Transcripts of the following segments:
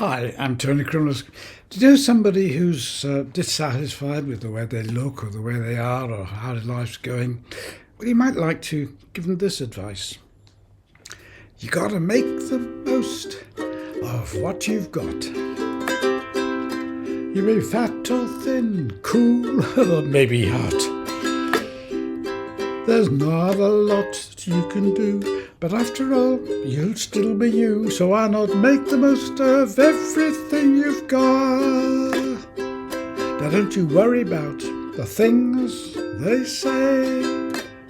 Hi, I'm Tony Crimlisk. Do you know somebody who's dissatisfied with the way they look or the way they are or how their life's going? Well, you might like to give them this advice. You gotta make the most of what you've got. You may be fat or thin, cool or maybe hot. There's not a lot that you can do, but after all, you'll still be you. So why not make the most of everything you've got? Now don't you worry about the things they say.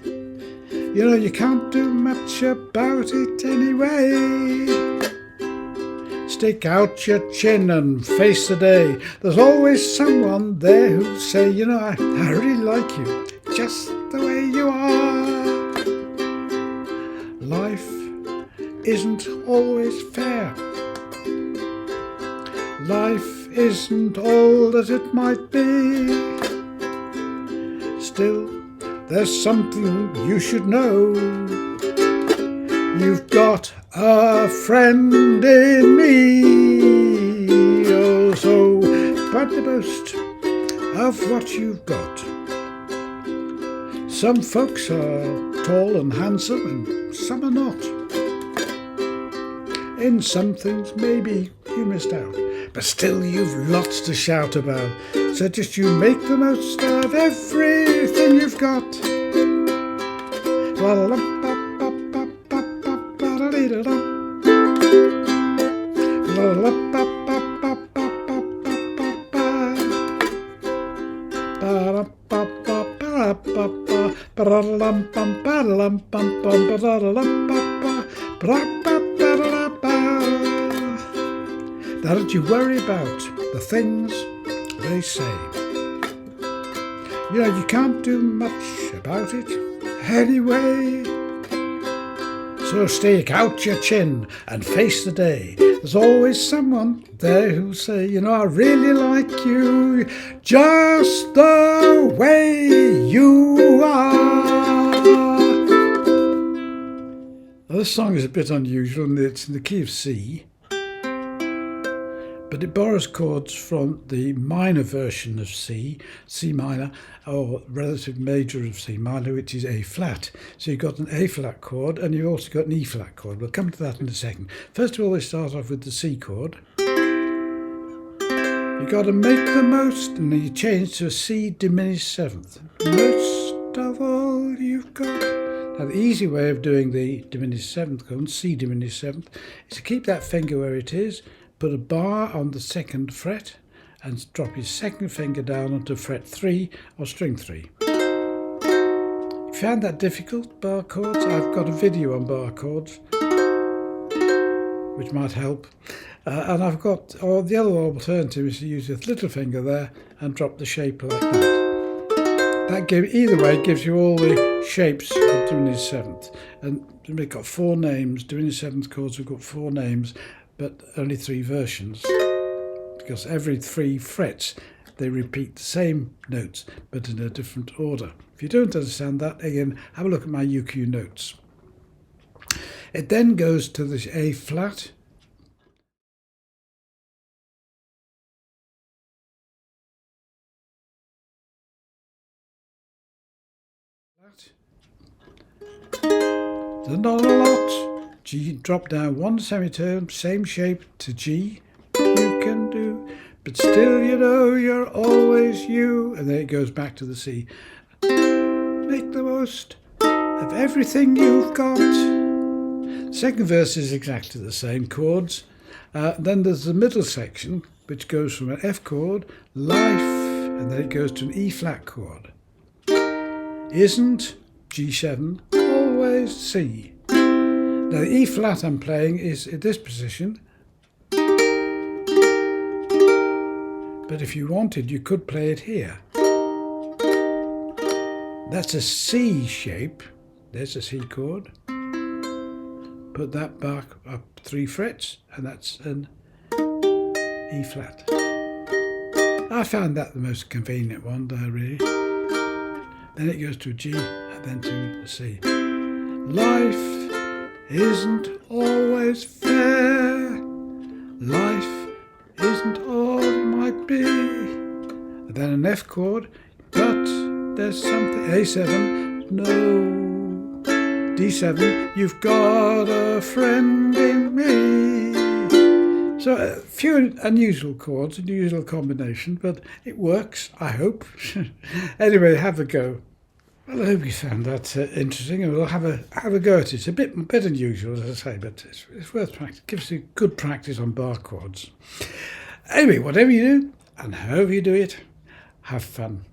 You know you can't do much about it anyway. Stick out your chin and face the day. There's always someone there who'll say, you know, I really like you, just the way you are. Life isn't always fair. Life isn't all that it might be. Still, there's something you should know. You've got a friend in me. Oh, so make the most of what you've got. Some folks are tall and handsome and some are not. In some things maybe you missed out, but still you've lots to shout about. So just you make the most of everything you've got. Don't you worry about the things they say. You know, you can't do much about it anyway. So stick out your chin and face the day. There's always someone there who'll say, you know, I really like you, just the way you are. Well, this song is a bit unusual, and it's in the key of C, but it borrows chords from the minor version of C, C minor, or relative major of C minor, which is A flat. So you've got an A flat chord and you've also got an E flat chord. We'll come to that in a second. First of all, we start off with the C chord. You've got to make the most, and then you change to a C diminished seventh. Most of all you've got. Now the easy way of doing the diminished seventh chord, C diminished seventh, is to keep that finger where it is, put a bar on the second fret and drop your second finger down onto fret 3 or string 3. If you found that difficult, bar chords, I've got a video on bar chords which might help. And I've got, or the other alternative is to use your little finger there and drop the shape like that. Either way gives you all the shapes of diminished seventh. And we've got 4 names, diminished seventh chords, we've got 4 names, but only 3 versions, because every 3 frets they repeat the same notes but in a different order. If you don't understand that, again, have a look at my UQ notes. It then goes to the A flat, there's not a lot. G, drop down 1 semitone, same shape to G, you can do, but still you know you're always you, and then it goes back to the C. Make the most of everything you've got. Second verse is exactly the same chords. Then there's the middle section, which goes from an F chord, life, and then it goes to an E flat chord. Isn't G7 always C? Now the E flat I'm playing is in this position, but if you wanted you could play it here. That's a C shape, there's a C chord, put that back up 3 frets and that's an E flat. I found that the most convenient one there really. Then it goes to a G and then to a C. Life isn't always fair. Life then an F chord, but there's something, A7, no, D7, you've got a friend in me. So a few unusual chords, unusual combination, but it works, I hope. Anyway, have a go. Well, I hope you found that interesting, and we'll have a go at it. It's a bit unusual, as I say, but it's worth practice. It gives you good practice on bar chords. Anyway, whatever you do, and however you do it, have fun.